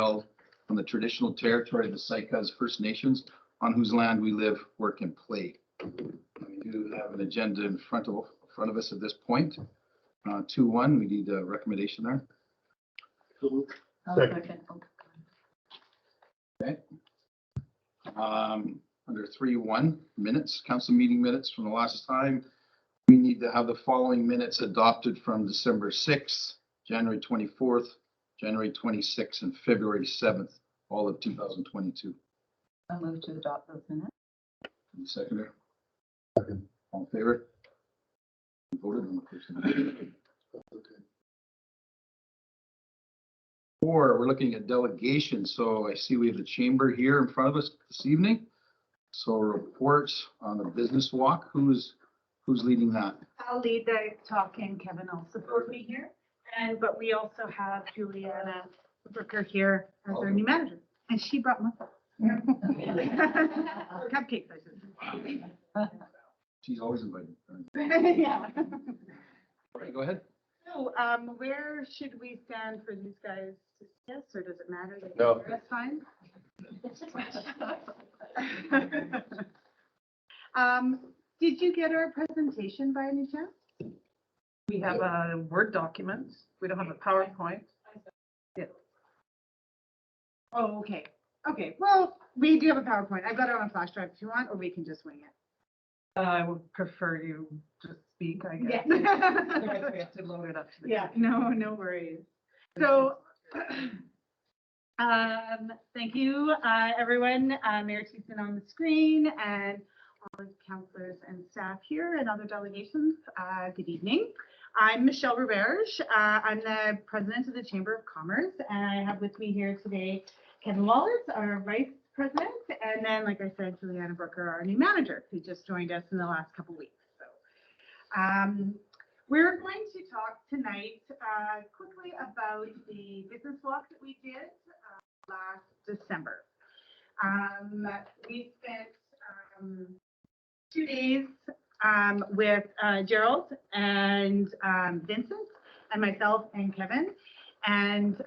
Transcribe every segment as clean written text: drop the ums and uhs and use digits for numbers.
held on the traditional territory of the Saikas First Nations, on whose land we live, work, and play. We do have an agenda in front of us at this point. 2-1, we need a recommendation there. Second. Okay. Under 3-1, minutes, council meeting minutes from the last time. We need to have the following minutes adopted from December 6th, January 24th, January 26th, and February 7th, all of 2022. I'll move to adopt those minutes. Any seconder? Second. All in favor? You voted on the person. Okay. 4, we're looking at delegation. So I see we have the chamber here in front of us this evening. So reports on the business walk. Who's leading that? I'll lead the talk and Kevin will support me here. But we also have Juliana Brooker here as our new manager. And she brought muffins. Cupcakes, I should say. She's always invited. Yeah. All right, go ahead. So, where should we stand for these guys to yes, or does it matter? No. That's fine. Did you get our presentation by any chance? We have a Word document. We don't have a PowerPoint. Yeah. Oh, okay. Okay, well, we do have a PowerPoint. I've got it on a flash drive if you want, or we can just wing it. I would prefer you to speak, I guess. Yeah. Otherwise we have to load it up to the Yeah, computer. no worries. So, thank you, everyone. Mayor Thiessen on the screen and all the councillors and staff here and other delegations. Good evening. I'm Michelle Roberge. I'm the president of the Chamber of Commerce, and I have with me here today Kevin Wallace, our vice president, and then, like I said, Juliana Brooker, our new manager, who just joined us in the last couple weeks. So, we're going to talk tonight quickly about the business walk that we did last December. We spent 2 days with Gerald and Vincent and myself and Kevin, and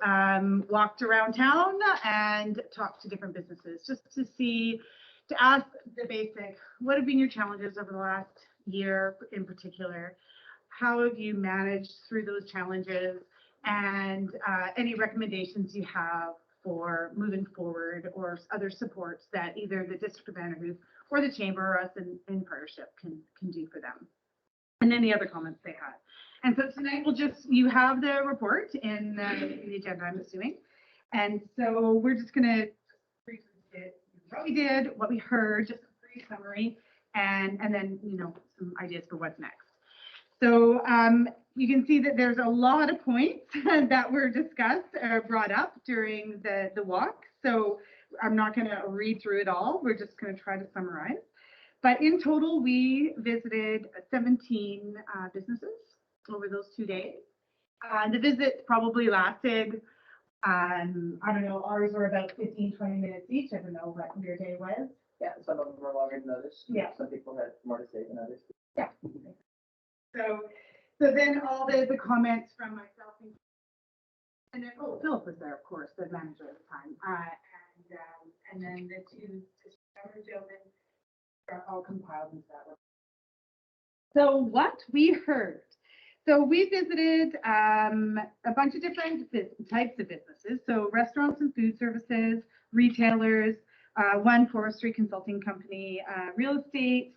walked around town and talked to different businesses just to ask the basic, what have been your challenges over the last year in particular? How have you managed through those challenges, and any recommendations you have for moving forward, or other supports that either the District of Vanderhoof or the Chamber or us in partnership can do for them, and any other comments they had. And so tonight you have the report in the agenda, I'm assuming. And so we're just gonna briefly get what we did, what we heard, just a brief summary, and then, some ideas for what's next. So you can see that there's a lot of points that were discussed or brought up during the walk. So I'm not going to read through it all. We're just going to try to summarize. But in total, we visited 17 businesses over those 2 days. The visit probably lasted, I don't know, ours were about 15, 20 minutes each. I don't know what your day was. Yeah, some of them were longer than others. Yeah. Some people had more to say than others. Yeah. So then all the comments from myself and then, Philip was there, of course, the manager at the time, and then the two gentlemen are all compiled into that one. So what we heard. So we visited a bunch of different types of businesses. So restaurants and food services, retailers, one forestry consulting company, real estate,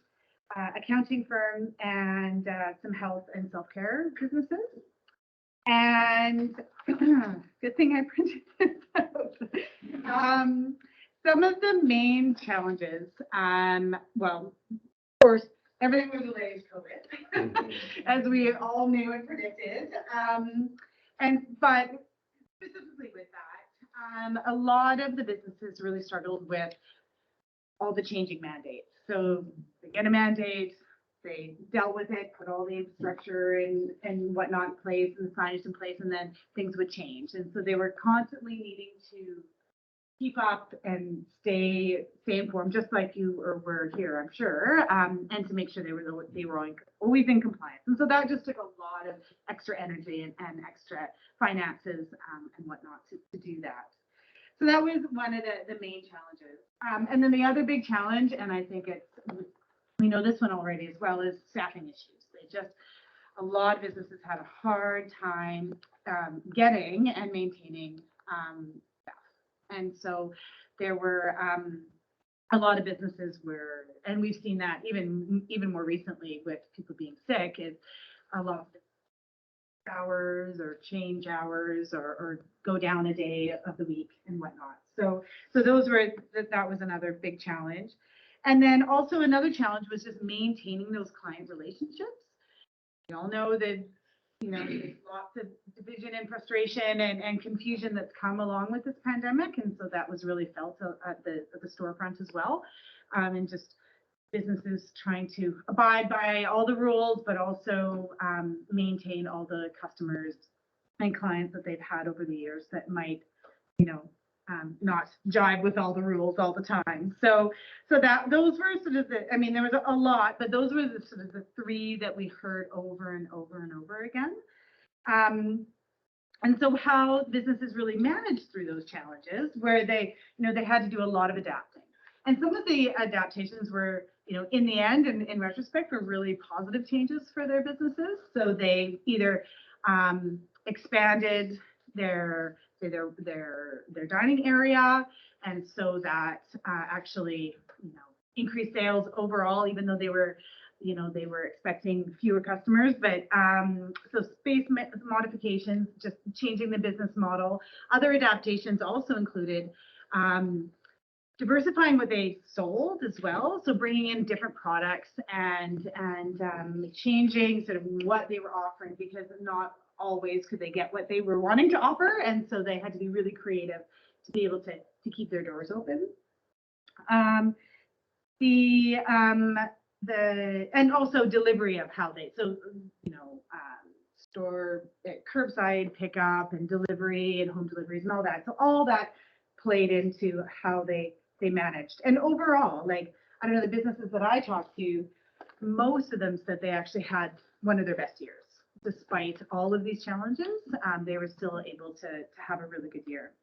accounting firm, and some health and self-care businesses. And good thing I printed this out. Some of the main challenges, well, of course, everything was related to COVID, as we all knew and predicted. But specifically with that, a lot of the businesses really struggled with all the changing mandates. So they get a mandate, they dealt with it, put all the infrastructure and whatnot in place and the signage in place, and then things would change. And so they were constantly needing to keep up and stay informed, just like you were here, I'm sure, and to make sure they were always in compliance. And so that just took a lot of extra energy and extra finances and whatnot to do that. So that was one of the main challenges. And then the other big challenge, and I think we know this one already as well, is staffing issues. A lot of businesses had a hard time getting and maintaining staff. And so there were a lot of businesses where, and we've seen that even more recently with people being sick, is a lot of hours or change hours or go down a day of the week and whatnot. So that was another big challenge. And then also another challenge was just maintaining those client relationships. We all know that, there's lots of division and frustration and confusion that's come along with this pandemic. And so that was really felt at the storefront as well. And just businesses trying to abide by all the rules, but also maintain all the customers and clients that they've had over the years that might, not jive with all the rules all the time. So those were sort of there was a lot, but those were the sort of the three that we heard over and over and over again. And so how businesses really managed through those challenges, where they had to do a lot of adapting. And some of the adaptations were, in the end and in retrospect, were really positive changes for their businesses. So they either expanded their dining area, and so that actually increased sales overall, even though they were expecting fewer customers. But so space modifications, just changing the business model. Other adaptations also included diversifying what they sold as well, so bringing in different products and changing sort of what they were offering, because not always could they get what they were wanting to offer, and so they had to be really creative to be able to keep their doors open. And also delivery of how they store curbside pickup and delivery and home deliveries and all that. So all that played into how they managed. And overall, I don't know, the businesses that I talked to, most of them said they actually had one of their best years. Despite all of these challenges, they were still able to have a really good year.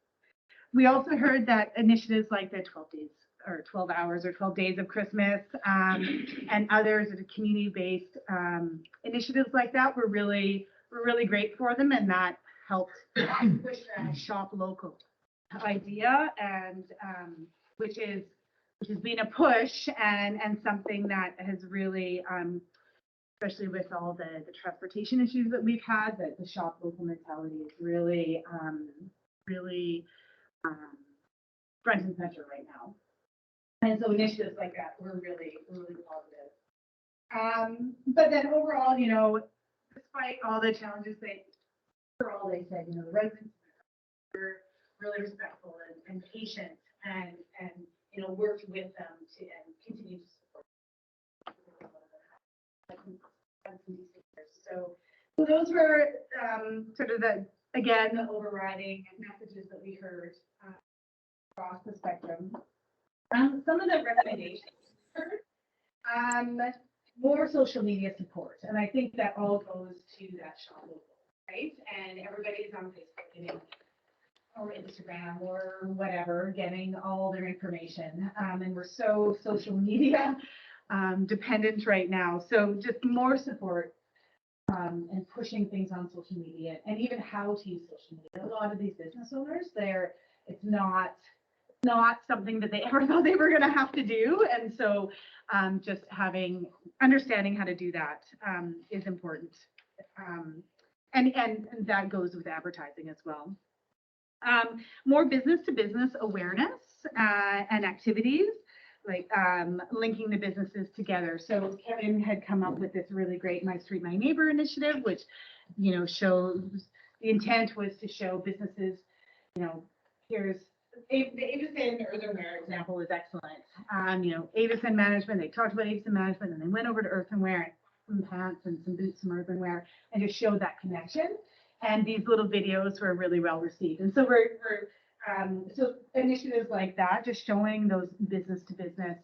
We also heard that initiatives like the 12 days or 12 hours or 12 days of Christmas and others that are community-based initiatives like that were really great for them, and that helped push that shop local idea, and which has been a push and something that has really especially with all the transportation issues that we've had, that the shop local mentality is really front and center right now. And so initiatives like that were really positive. But then overall, despite all the challenges, they said, the residents were really respectful and patient and worked with them and continue to support them. So those were sort of the overriding messages that we heard across the spectrum. Some of the recommendations, more social media support, and I think that all goes to that shop local, right? And everybody's on Facebook or Instagram or whatever, getting all their information, and we're so social media dependent right now. So just more support and pushing things on social media, and even how to use social media. A lot of these business owners, it's not something that they ever thought they were going to have to do, and so just understanding how to do that is important, and that goes with advertising as well. More business to business awareness and activities, like linking the businesses together. So Kevin had come up with this really great My Street, My Neighbor initiative, which, shows, the intent was to show businesses, here's the Avison Earthenware example is excellent. Avison Management, they talked about Avison Management, and they went over to Earthenware and some pants and some boots from Earthenware and just showed that connection. And these little videos were really well received. And so so initiatives like that, just showing those business to business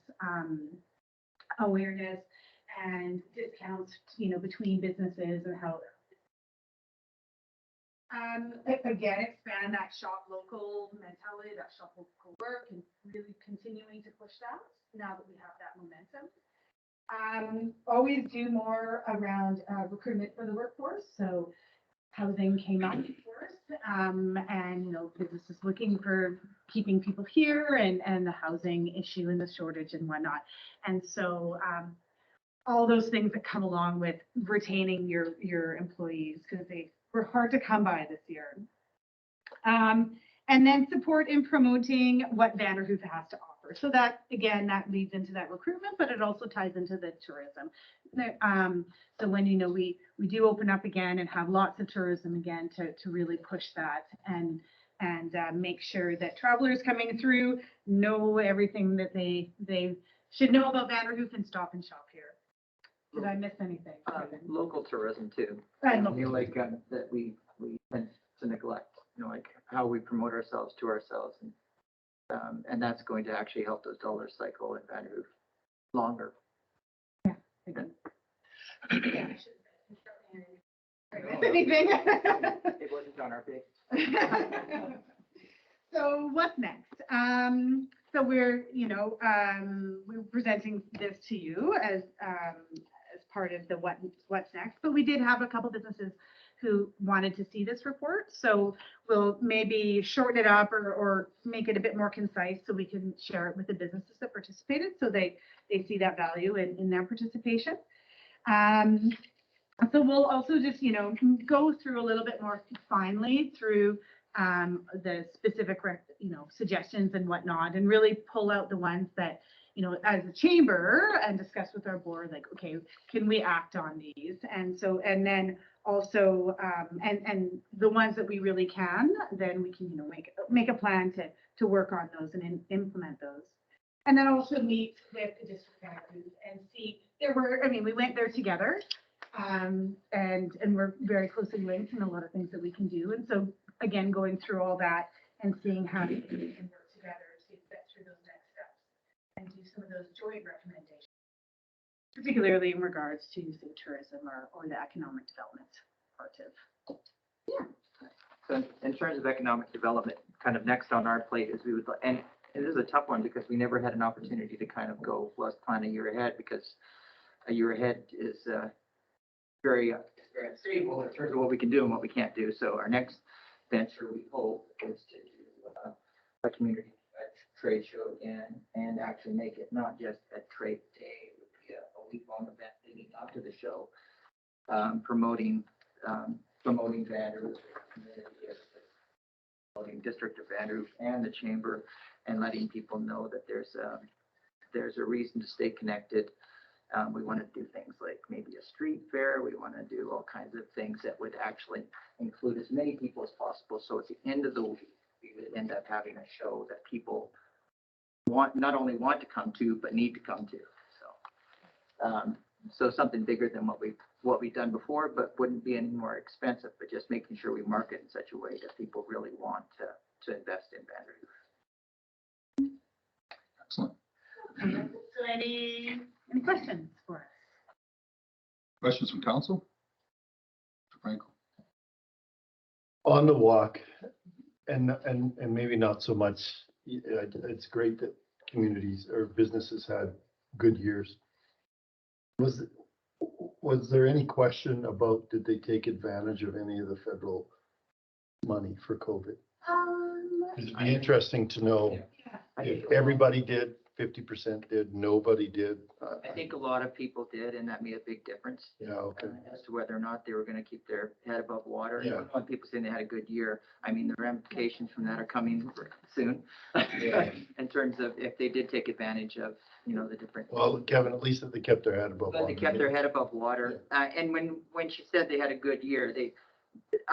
awareness and discounts, between businesses and how Again, expand that shop local mentality, that shop local work, and really continuing to push that now that we have that momentum. Always do more around recruitment for the workforce. So housing came up first, and businesses looking for keeping people here, and the housing issue and the shortage and whatnot. And so all those things that come along with retaining your employees, because they were hard to come by this year. And then support in promoting what Vanderhoof has to offer. So that, again, that leads into that recruitment, but it also ties into the tourism. So when, we do open up again and have lots of tourism again to really push that and make sure that travelers coming through know everything that they should know about Vanderhoof and stop and shop here. Did I miss anything? Local tourism too. And I feel like that we tend to neglect, like how we promote ourselves to ourselves, and that's going to actually help those dollars cycle in Vanderhoof longer. Anything? It wasn't on our page. So what's next? So we're presenting this to you as part of the what's next. But we did have a couple businesses who wanted to see this report. So we'll maybe shorten it up or make it a bit more concise so we can share it with the businesses that participated so they see that value in their participation. So we'll also just, go through a little bit more finely through the specific, suggestions and whatnot, and really pull out the ones that, as a chamber and discuss with our board, like, okay, can we act on these? And so, and then also, and the ones that we really can, then we can, make a plan to work on those and implement those. And then also meet with the district managers and see, we went there together. And we're very closely linked in a lot of things that we can do. And so, again, going through all that and seeing how we can work together to get through those next steps and do some of those joint recommendations, particularly in regards to, say, tourism or the economic development part of. Yeah. So in terms of economic development, kind of next on our plate is we would, and this is a tough one because we never had an opportunity to kind of go, let's plan a year ahead, because a year ahead is very unstable in terms of what we can do and what we can't do. So our next venture, we hope, is to do a community trade show again, and actually make it not just a trade day, it would be a week-long event leading up to the show, promoting Vanderhoof, promoting District of Vanderhoof and the Chamber, and letting people know that there's a reason to stay connected. We want to do things like maybe a street fair. We want to do all kinds of things that would actually include as many people as possible. So at the end of the week, we would end up having a show that people not only want to come to, but need to come to. So something bigger than what we've done before, but wouldn't be any more expensive. But just making sure we market in such a way that people really want to invest in Vanderhoof. Excellent. So any questions for us? Questions from council? Franco. On the walk, and maybe not so much, it's great that communities or businesses had good years. Was there any question about, did they take advantage of any of the federal money for COVID? It'd be interesting to know if everybody did, 50% did, nobody did. I think a lot of people did, and that made a big difference. Yeah, okay. As to whether or not they were going to keep their head above water. Yeah. When people saying they had a good year, I mean, the ramifications from that are coming soon. In terms of if they did take advantage of, the different. Well, Kevin, at least that they kept their head above water. But they kept their head above water. And when she said they had a good year, they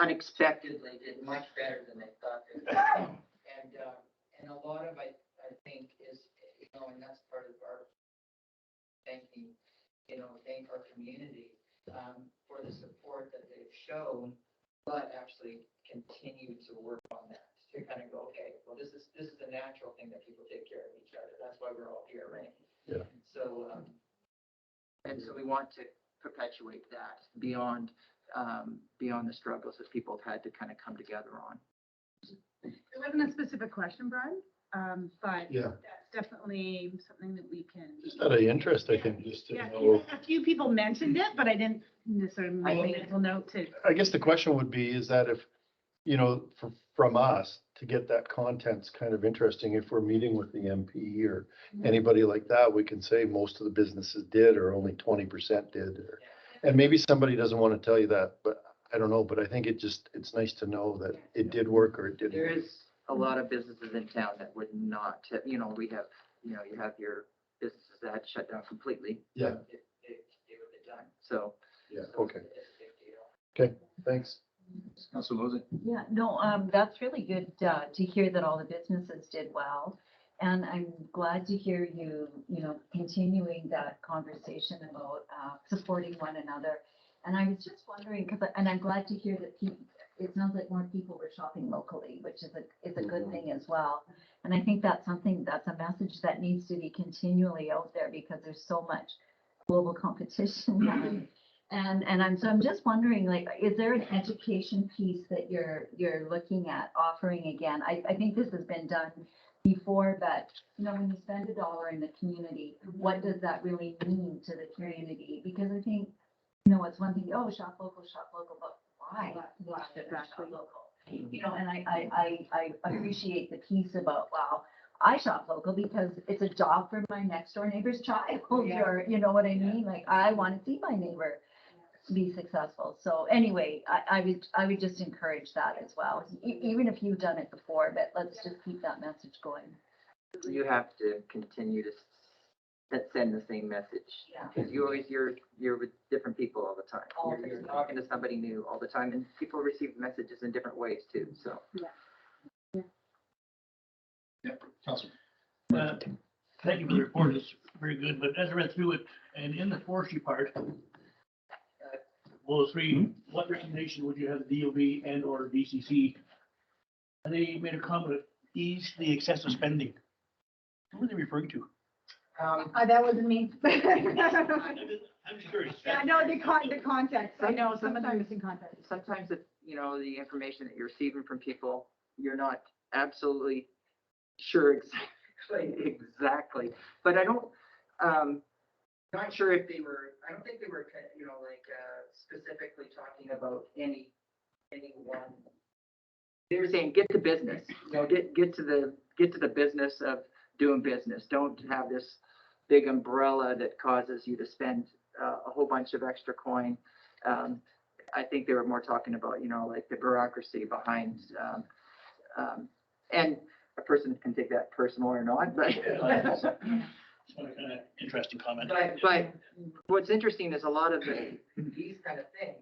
unexpectedly did much better than they thought they would. And a lot of, I think, is, and that's part of our thanking, thank our community for the support that they've shown, but actually continue to work on that to kind of go, okay, well, this is a natural thing that people take care of each other. That's why we're all here, right? Yeah. So, and so we want to perpetuate that beyond beyond the struggles that people have had to kind of come together on. It wasn't a specific question, Brian, but Yeah, that's definitely something that we can. just out of interest, I think, just to Yeah, know. a few people mentioned it, but I didn't necessarily make a mental note to. I guess the question would be, is that if, you know, from us to get that content's kind of interesting, if we're meeting with the MP or anybody like that, we can say most of the businesses did, or only 20% did, or, and maybe somebody doesn't want to tell you that, but I don't know, but I think it's nice to know that it did work or it didn't. There is a lot of businesses in town that would not, you know, we have, you know, you have your businesses that had to shut down completely. Yeah. It would be done. So. Yeah, okay. Okay, thanks. Councilor Lozey? Yeah, no, that's really good to hear that all the businesses did well. And I'm glad to hear you, continuing that conversation about supporting one another. And I was just wondering, and I'm glad to hear that it sounds like more people were shopping locally, which is a good thing as well. And I think that's a message that needs to be continually out there because there's so much global competition now. And I'm just wondering, like, is there an education piece that you're looking at offering again? I think this has been done before, but when you spend $1 in the community, what does that really mean to the community? Because I think, it's one thing, shop local, but why? Why should I shop local? And I appreciate the piece about, wow, I shop local because it's a job for my next door neighbor's child, or you know what I mean? Like, I want to see my neighbor be successful. So anyway, I would just encourage that as well, even if you've done it before, but let's just keep that message going. You have to continue to send the same message. Yeah. Because you're with different people all the time. You're talking to somebody new all the time, and people receive messages in different ways too, so. Yeah, Councilor. Thank you for the report, it's very good, but as I read through it, and in the forestry part, well, what recommendation would you have the DOB and or DCC? And they made a comment of ease the excessive spending. What were they referring to? That wasn't me. I'm just curious. I know the context. I know some of them Sometimes- missing context. Sometimes if, the information that you're receiving from people, you're not absolutely sure exactly. But I don't, not sure if I don't think they were, specifically talking about anyone. They were saying, get to business, get to the business of doing business. Don't have this big umbrella that causes you to spend a whole bunch of extra coin. I think they were more talking about, like the bureaucracy behind, and a person can take that personal or not, but. Interesting comment. But what's interesting is a lot of these kind of things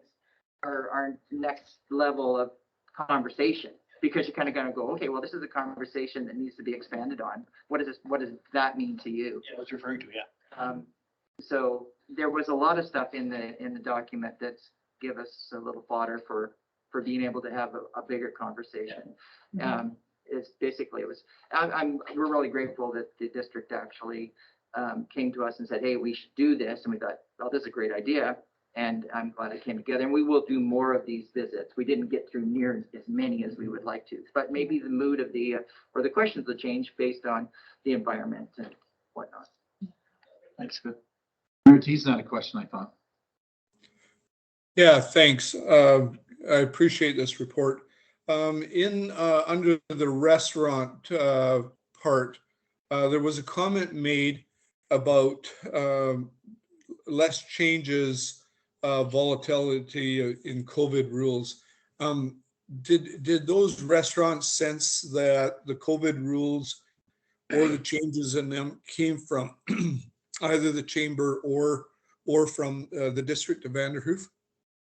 are next level of conversation, because you're kind of going to go, okay, well, this is a conversation that needs to be expanded on. What does that mean to you? Yeah, I was referring to, yeah. So there was a lot of stuff in the document that's give us a little fodder for being able to have a bigger conversation. It's basically, we're really grateful that the district actually came to us and said, hey, we should do this. And we thought, well, this is a great idea. And I'm glad it came together. And we will do more of these visits. We didn't get through near as many as we would like to, but maybe the mood of or the questions will change based on the environment and whatnot. Thanks, good. Ortiz had a question, I thought. Yeah, thanks. I appreciate this report. Under the restaurant part, there was a comment made about less changes, volatility in COVID rules. Did those restaurants sense that the COVID rules or the changes in them came from either the chamber or from the district of Vanderhoof?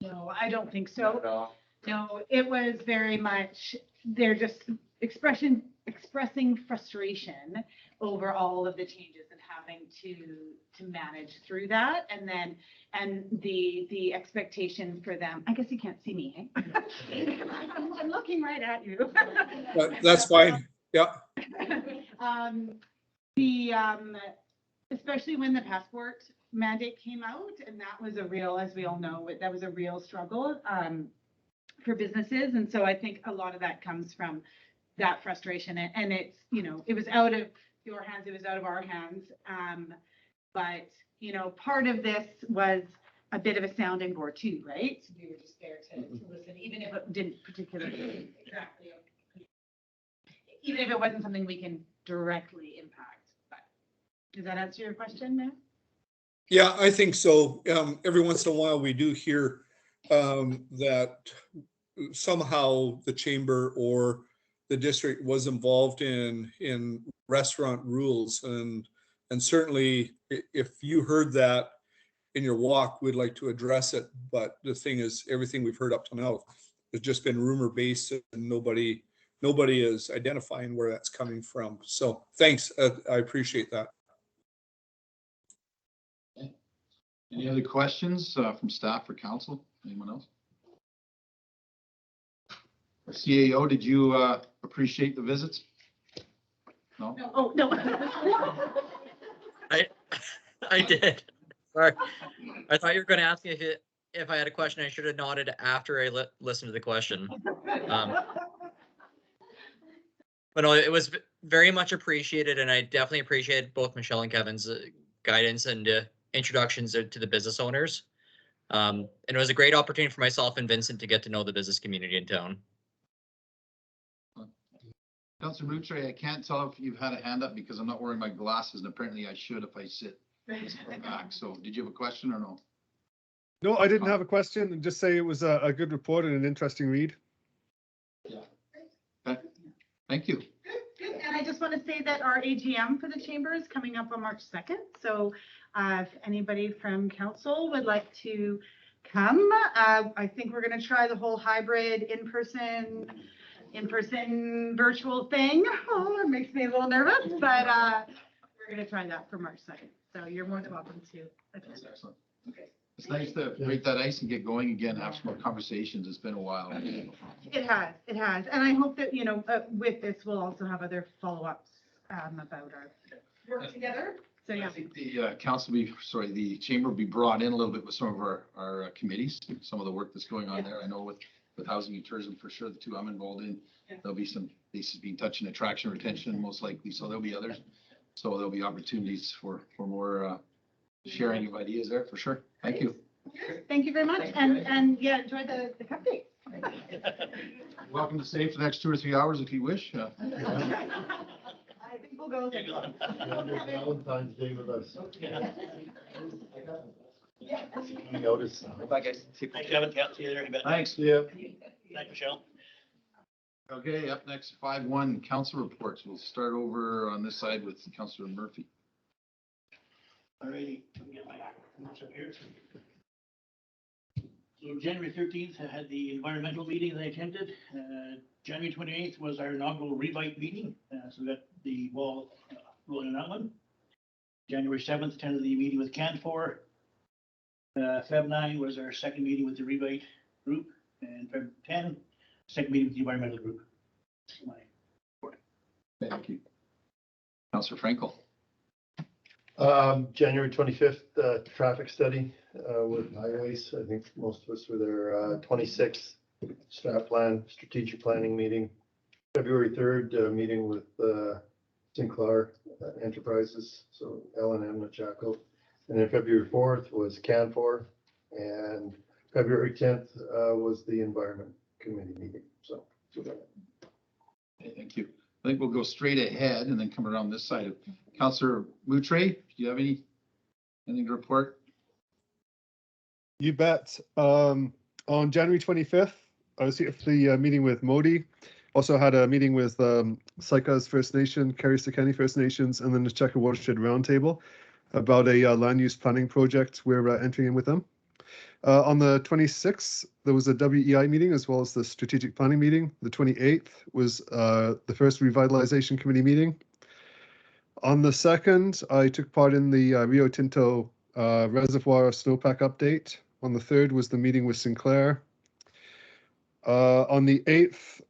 No, I don't think so. No, it was very much, they're just expressing frustration over all of the changes and having to manage through that. And the expectation for them, I guess you can't see me. Hey? I'm looking right at you. That's fine. Yeah. Especially when the passport mandate came out, and that was a real, as we all know, that was a real struggle for businesses. And so I think a lot of that comes from that frustration, and it's, you know, it was out of your hands, it was out of our hands. But, you know, part of this was a bit of a sounding board too, right? We were just there to listen, even if it didn't particularly exactly, even if it wasn't something we can directly impact. But does that answer your question, Matt? Yeah, I think so. Every once in a while, we do hear that somehow the chamber or the district was involved in restaurant rules, and certainly if you heard that in your walk, we'd like to address it. But the thing is, everything we've heard up to now has just been rumor based, and nobody is identifying where that's coming from. So thanks, I appreciate that. Any other questions from staff or council? Anyone else? CAO, did you appreciate the visits? No? No, oh, no. I did. Sorry. I thought you were going to ask me if I had a question. I should have nodded after I listened to the question. But no, it was very much appreciated, and I definitely appreciated both Michelle and Kevin's guidance and introductions to the business owners. And it was a great opportunity for myself and Vincent to get to know the business community in town. Councilor Moutre, I can't tell if you've had a hand up because I'm not wearing my glasses, and apparently I should if I sit back. So did you have a question or no? No, I didn't have a question. Just say it was a good report and an interesting read. Yeah. Okay. Thank you. Good. And I just want to say that our AGM for the chamber is coming up on March 2nd. So if anybody from council would like to come, I think we're going to try the whole hybrid in-person virtual thing. Oh, it makes me a little nervous, but we're going to try that for March 2nd. So you're more than welcome to attend. That's excellent. Okay. It's nice to break that ice and get going again, have some more conversations. It's been a while. It has. And I hope that, you know, with this, we'll also have other follow-ups about our work together. So yeah. I think the the chamber will be brought in a little bit with some of our committees, some of the work that's going on there. I know with housing and tourism, for sure, the two I'm involved in, there'll be some bases being touched in attraction retention, most likely. So there'll be others. So there'll be opportunities for more sharing of ideas there, for sure. Thank you. Thank you very much. And yeah, enjoy the cupcake. Welcome to stay for the next 2 or 3 hours if you wish. I think we'll go there. Valentine's Day with us. Yeah. Notice. Bye, guys. Thanks, Kevin. Yeah, see you there. You bet. Thanks. Yeah. Thanks, Michelle. Okay, up next, 5-1 council reports. We'll start over on this side with Councillor Murphy. All righty. Let me get my notes up here. So January 13th, I had the environmental meeting that I attended. January 28th was our inaugural Revite meeting. So we got the ball rolling on that one. January 7th, attended the meeting with Canfor. Feb 9 was our second meeting with the Revite group. And Feb 10, second meeting with the environmental group. That's my report. Thank you. Councillor Frankel. January 25th, traffic study with highways. I think most of us were there. 26th, staff plan, strategic planning meeting. February 3rd, meeting with Sinclair Enterprises, so L&M Chaco. And then February 4th was Canfor, and February 10th was the Environment Committee meeting. So Okay, thank you. I think we'll go straight ahead and then come around this side of Councillor Moutre. Do you have anything to report? You bet. On January 25th, I was here for the meeting with Modi. Also had a meeting with Sycas First Nation, Carrie-Sakani First Nations, and then the Checker Watershed Roundtable about a land use planning project we're entering in with them. On the 26th, there was a WEI meeting as well as the strategic planning meeting. The 28th was the first revitalization committee meeting. On the 2nd, I took part in the Rio Tinto reservoir snowpack update. On the 3rd was the meeting with Sinclair. On the 8th,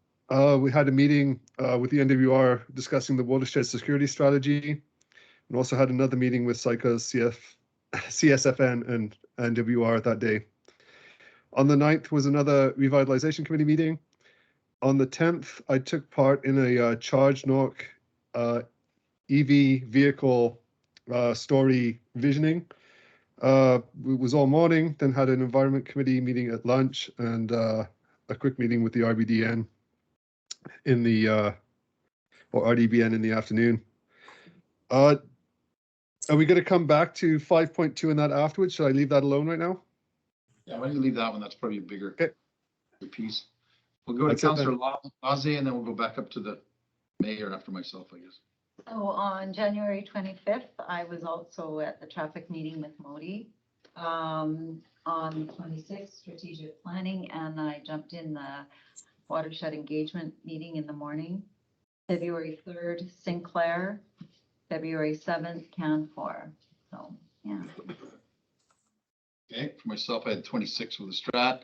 we had a meeting with the NWR discussing the watershed security strategy, and also had another meeting with Sycas CSFN and WR that day. On the 9th was another revitalization committee meeting. On the 10th, I took part in a Charge Nork EV vehicle story visioning. It was all morning, then had an environment committee meeting at lunch and a quick meeting with the RBDN in the or RDBN in the afternoon. Are we going to come back to 5.2 in that afterwards? Should I leave that alone right now? Yeah, why don't you leave that one? That's probably a bigger Okay. piece. We'll go to That's it then. Councillor Laze, and then we'll go back up to the mayor after myself, I guess. So on January 25th, I was also at the traffic meeting with Modi. On the 26th, strategic planning, and I jumped in the watershed engagement meeting in the morning. February 3rd, Sinclair. February 7th, Canfor. So, yeah. Okay, for myself, I had 26 with the Strat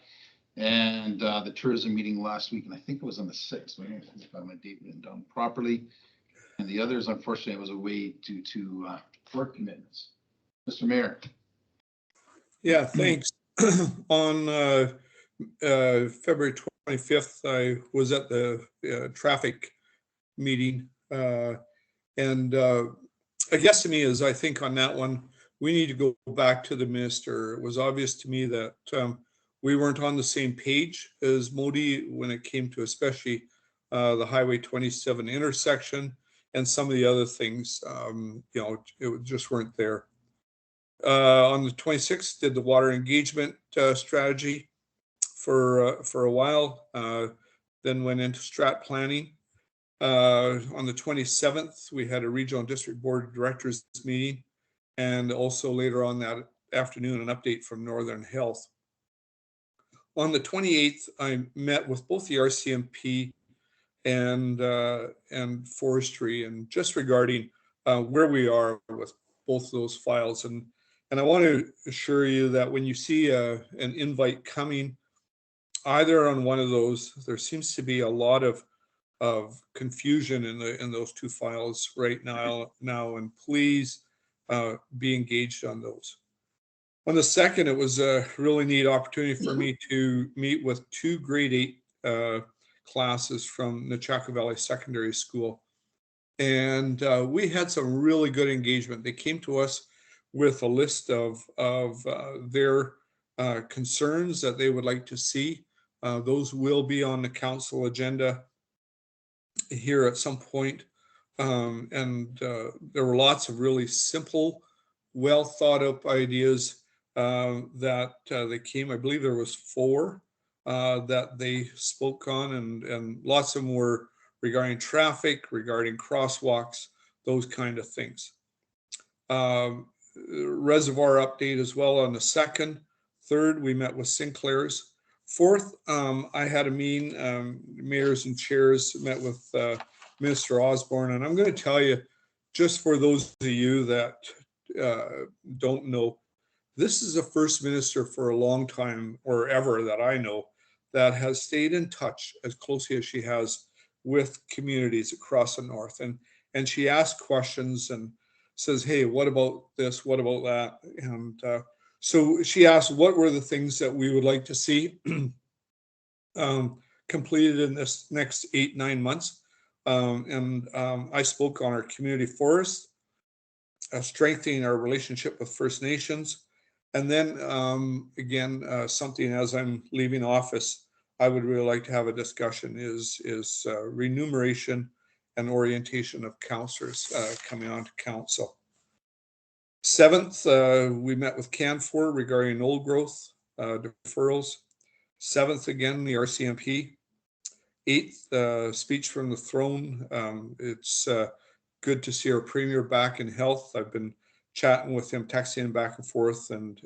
and the tourism meeting last week, and I think it was on the 6th. Maybe if I have my date written down properly. And the others, unfortunately, I was away due to work commitments. Mr. Mayor. Yeah, thanks. On February 25th, I was at the traffic meeting. And I guess to me is I think on that one, we need to go back to the minister. It was obvious to me that we weren't on the same page as Modi when it came to especially the Highway 27 intersection and some of the other things, it just weren't there. On the 26th, did the water engagement strategy for a while, then went into strat planning. On the 27th, we had a regional district board of directors meeting, and also later on that afternoon, an update from Northern Health. On the 28th, I met with both the RCMP and forestry, and just regarding where we are with both those files. And I want to assure you that when you see an invite coming, either on one of those, there seems to be a lot of confusion in those two files right now, and please be engaged on those. On the 2nd, it was a really neat opportunity for me to meet with two grade 8 classes from Nechako Valley Secondary School. And we had some really good engagement. They came to us with a list of their concerns that they would like to see. Those will be on the council agenda here at some point. And there were lots of really simple, well thought up ideas that they came. I believe there was 4 that they spoke on, and lots of them were regarding traffic, regarding crosswalks, those kind of things. Reservoir update as well on the 2nd. 3rd, we met with Sinclair's. 4th, I had a meeting, mayors and chairs met with Minister Osborne, and I'm going to tell you, just for those of you that don't know, this is the first minister for a long time, or ever that I know, that has stayed in touch as closely as she has with communities across the north. And she asks questions and says, hey, what about this? What about that? And so she asked, what were the things that we would like to see completed in this next 8-9 months? I spoke on our community forest, strengthening our relationship with First Nations. And then again, something as I'm leaving office, I would really like to have a discussion is remuneration and orientation of councillors coming on to council. 7th, we met with Canfor regarding old growth deferrals. 7th, again, the RCMP. 8th, speech from the throne. It's good to see our premier back in health. I've been chatting with him, texting him back and forth, and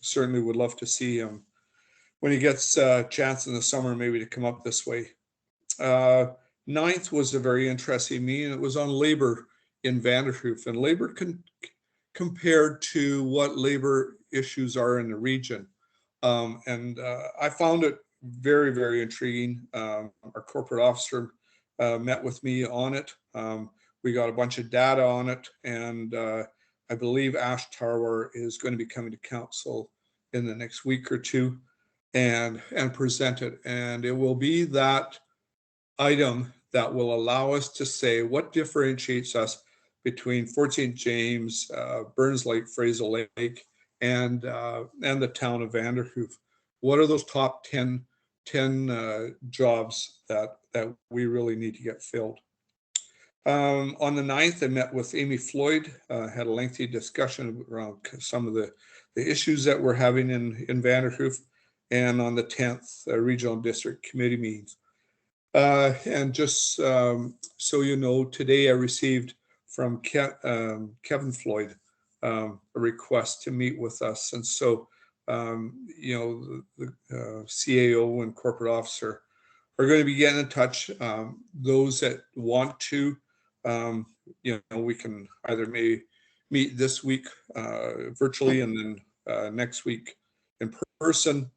certainly would love to see him when he gets a chance in the summer, maybe to come up this way. 9th was a very interesting meeting. It was on labor in Vanderhoof, and labor compared to what labor issues are in the region. I found it very, very intriguing. Our corporate officer met with me on it. We got a bunch of data on it, and I believe Ash Tarwar is going to be coming to council in the next week or two and present it. And it will be that item that will allow us to say what differentiates us between Fort St. James, Burns Lake, Fraser Lake, and the town of Vanderhoof. What are those top 10 jobs that we really need to get filled? On the 9th, I met with Amy Floyd, had a lengthy discussion around some of the issues that we're having in Vanderhoof, and on the 10th, regional district committee meetings. And just so you know, today I received from Kevin Floyd a request to meet with us. And so, you know, the CAO and corporate officer are going to be getting in touch. Those that want to, you know, we can either meet this week virtually and then next week in person.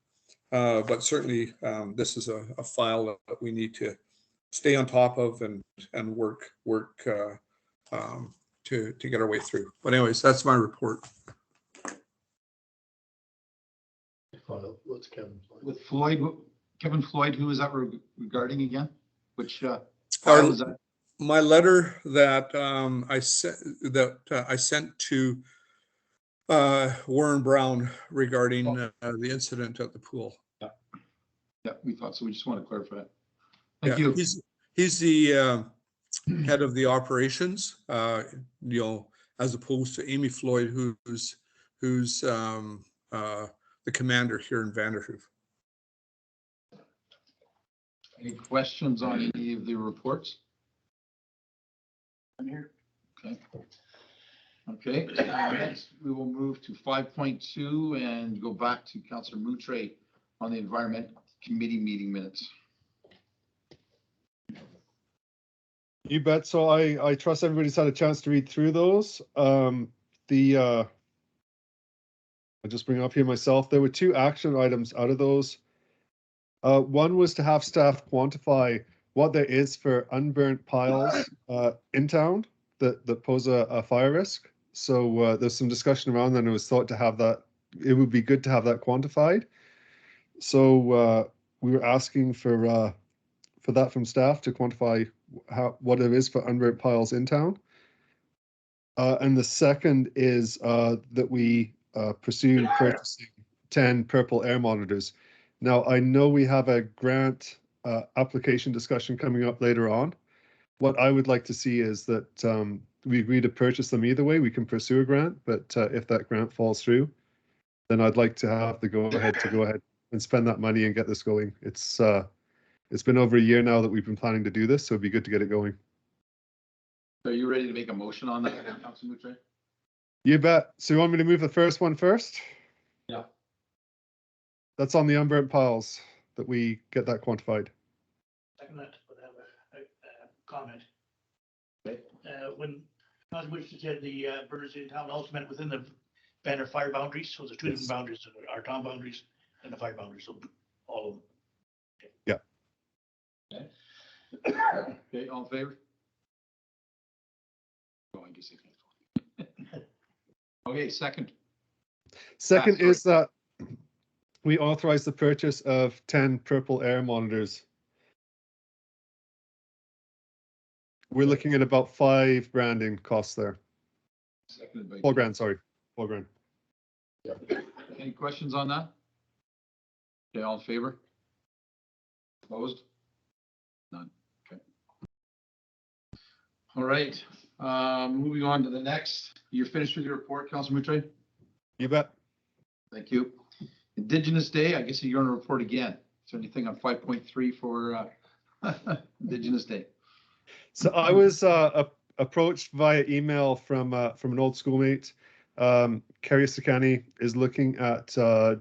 But certainly this is a file that we need to stay on top of and work to get our way through. But anyways, that's my report. What's Kevin? With Floyd, Kevin Floyd, who is that regarding again? Which file is that? My letter that I sent to Warren Brown regarding the incident at the pool. Yeah, we thought so. We just want to clarify it. Thank you. He's the head of the operations, you know, as opposed to Amy Floyd, who's the commander here in Vanderhoof. Any questions on any of the reports? I'm here. Okay. Okay. Next, we will move to 5.2 and go back to Councillor Moutre on the Environment Committee meeting minutes. You bet. So I trust everybody's had a chance to read through those. I'll just bring it up here myself. There were 2 action items out of those. One was to have staff quantify what there is for unburnt piles in town that pose a fire risk. So there's some discussion around that, and it was thought to have that, it would be good to have that quantified. So we were asking for that from staff to quantify what it is for unburnt piles in town. And the second is that we pursue purchasing 10 purple air monitors. Now, I know we have a grant application discussion coming up later on. What I would like to see is that we agree to purchase them either way. We can pursue a grant, but if that grant falls through, then I'd like to have the go ahead and spend that money and get this going. It's been over a year now that we've been planning to do this, so it'd be good to get it going. Are you ready to make a motion on that, Councillor Moutre? You bet. So you want me to move the first one first? Yeah. That's on the unburnt piles, that we get that quantified. Second that, but I have a comment. Okay. When Councillor Moutre said the burners in town also meant within the banner fire boundaries, so there's 2 different boundaries, our town boundaries and the fire boundaries, so all of them. Okay. Okay, all in favor? Oh, I guess I can't. Okay, second. Second sorry. is that we authorize the purchase of 10 purple air monitors. We're looking at about 5 grand in costs there. Seconded by 4 grand, sorry, 4 grand. Yeah. Any questions on that? Okay, all in favor? Opposed? None. Okay. All right. Moving on to the next. You're finished with your report, Councillor Moutre? You bet. Thank you. Indigenous Day, I guess you're going to report again. Is there anything on 5.3 for Indigenous Day? So I was approached via email from an old schoolmate. Carrie Sakani is looking at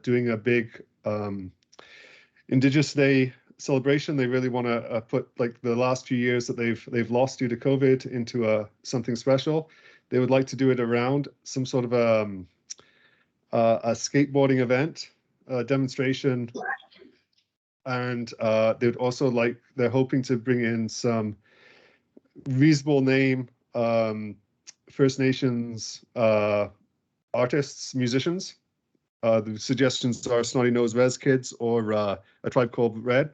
doing a big Indigenous Day celebration. They really want to put like the last few years that they've lost due to COVID into something special. They would like to do it around some sort of a skateboarding event, demonstration, and they would also they're hoping to bring in some reasonable name First Nations artists, musicians. The suggestions are Snotty Nose Res Kids or A Tribe Called Red.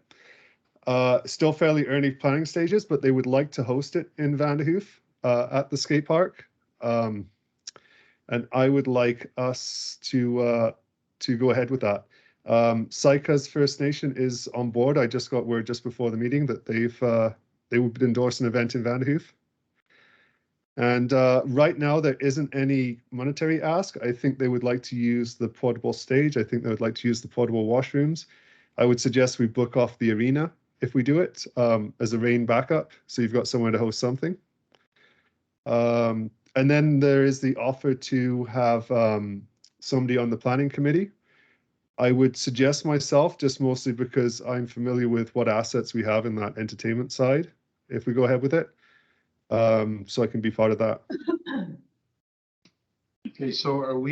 Still fairly early planning stages, but they would like to host it in Vanderhoof at the skate park. And I would like us to go ahead with that. Syca's First Nation is on board. I just got word just before the meeting that they would endorse an event in Vanderhoof. And right now there isn't any monetary ask. I think they would like to use the portable stage. I think they would like to use the portable washrooms. I would suggest we book off the arena if we do it as a rain backup, so you've got somewhere to host something. And then there is the offer to have somebody on the planning committee. I would suggest myself, just mostly because I'm familiar with what assets we have in that entertainment side, if we go ahead with it. So I can be part of that. Okay, so are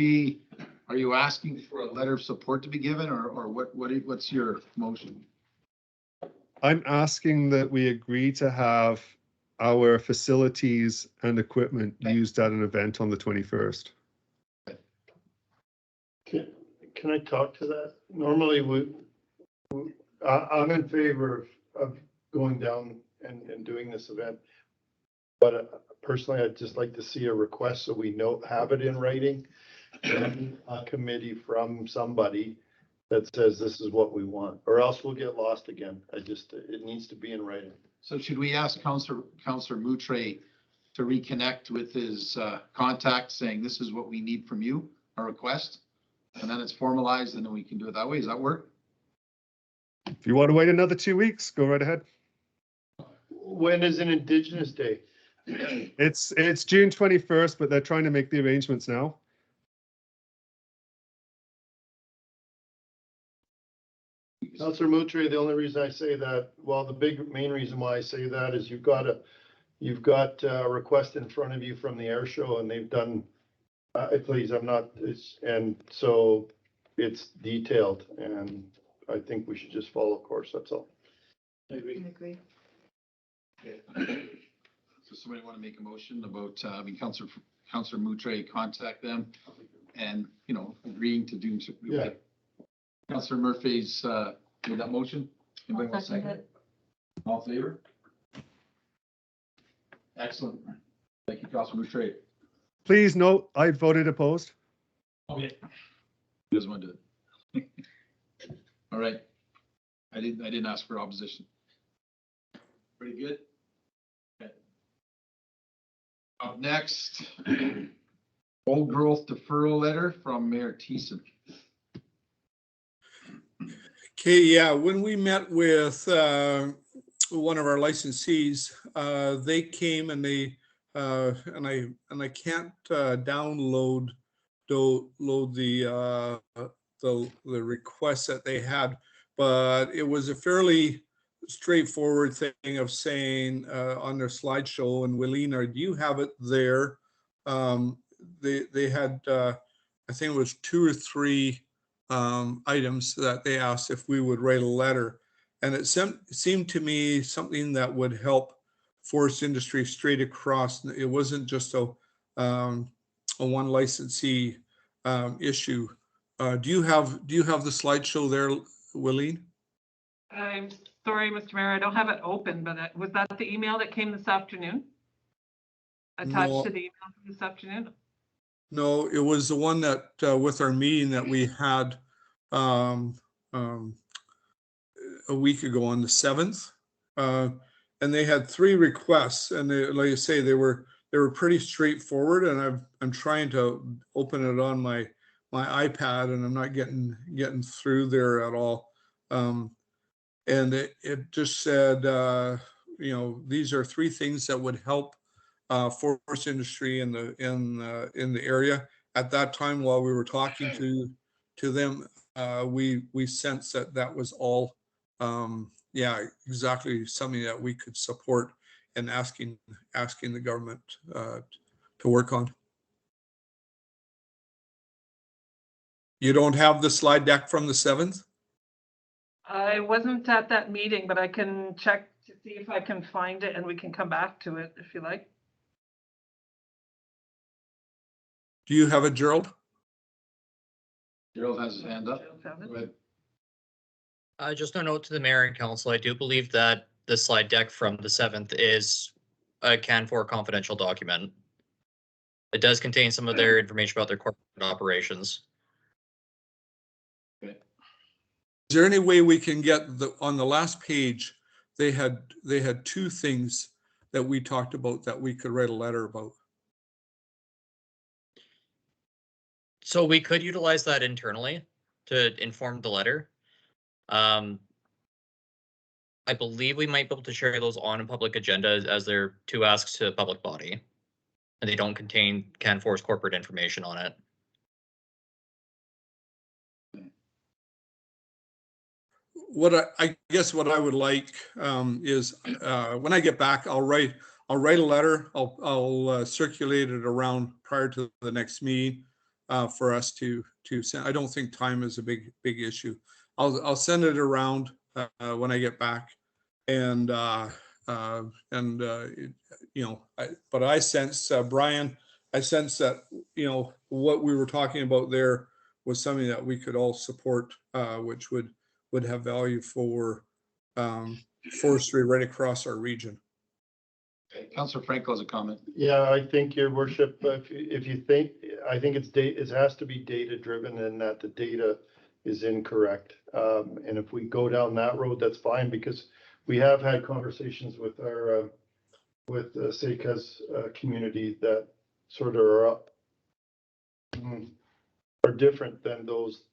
you asking for a letter of support to be given, or what's your motion? I'm asking that we agree to have our facilities and equipment used at an event on the 21st. Can I talk to that? Normally, I'm in favor of going down and doing this event. But personally, I'd just like to see a request so we have it in writing, and a committee from somebody that says this is what we want, or else we'll get lost again. It needs to be in writing. So should we ask Councillor Moutre to reconnect with his contact, saying this is what we need from you, a request, and then it's formalized, and then we can do it that way? Does that work? If you want to wait another 2 weeks, go right ahead. When is an Indigenous Day? It's June 21st, but they're trying to make the arrangements now. Councillor Moutre, the only reason I say that, well, the main reason why I say that is you've got a request in front of you from the air show, and they've done, please, and so it's detailed, and I think we should just follow course, that's all. I agree. agree. Okay. So somebody want to make a motion about having Councillor Moutre contact them and, agreeing to do. Yeah. Councillor Murphy's made that motion. Anybody want to Second second it? All in favor? Excellent. Thank you, Councillor Moutre. Please note, I voted opposed. Okay. Who doesn't want to do it? All right. I didn't ask for opposition. Pretty good. Okay. Up next, old growth deferral letter from Mayor Thiessen. Okay, yeah, when we met with one of our licensees, they came and they and I can't download the requests that they had, but it was a fairly straightforward thing of saying on their slideshow, and Willina, do you have it there? They had I think it was 2 or 3 items that they asked if we would write a letter, and it seemed to me something that would help forest industry straight across. It wasn't just a one licensee issue. Do you have the slideshow there, Willeen? I'm sorry, Mr. Mayor, I don't have it open, but was that the email that came this afternoon? Attached No. to the email this afternoon? No, it was the one that with our meeting that we had a week ago on the 7th, and they had 3 requests, and they, like I say, they were pretty straightforward. And I'm trying to open it on my iPad, and I'm not getting through there at all. And it just said, these are 3 things that would help forest industry in the area. At that time, while we were talking to them, we sensed that was all, exactly something that we could support and asking the government to work on. You don't have the slide deck from the 7th? I wasn't at that meeting, but I can check to see if I can find it, and we can come back to it if you like. Do you have it, Gerald? Gerald has his hand up. Gerald have it? Go ahead. Just a note to the mayor and council, I do believe that the slide deck from the 7th is a CAN4 confidential document. It does contain some of their information about their corporate operations. Okay. Is there any way we can get on the last page, they had 2 things that we talked about that we could write a letter about? So we could utilize that internally to inform the letter. I believe we might be able to share those on a public agenda as they're 2 asks to a public body. And they don't contain CAN4's corporate information on it. What I guess what I would like is when I get back, I'll write a letter. I'll circulate it around prior to the next meeting for us to send. I don't think time is a big issue. I'll send it around when I get back, and you know, but I sense Brian, I sense that, you know, what we were talking about there was something that we could all support, which would have value for forestry right across our region. Okay, Councillor Franco has a comment. Yeah, I think, your worship, if you think, I think it has to be data driven and that the data is incorrect. And if we go down that road, that's fine, because we have had conversations with our, with the SECA's community that sort of are different than those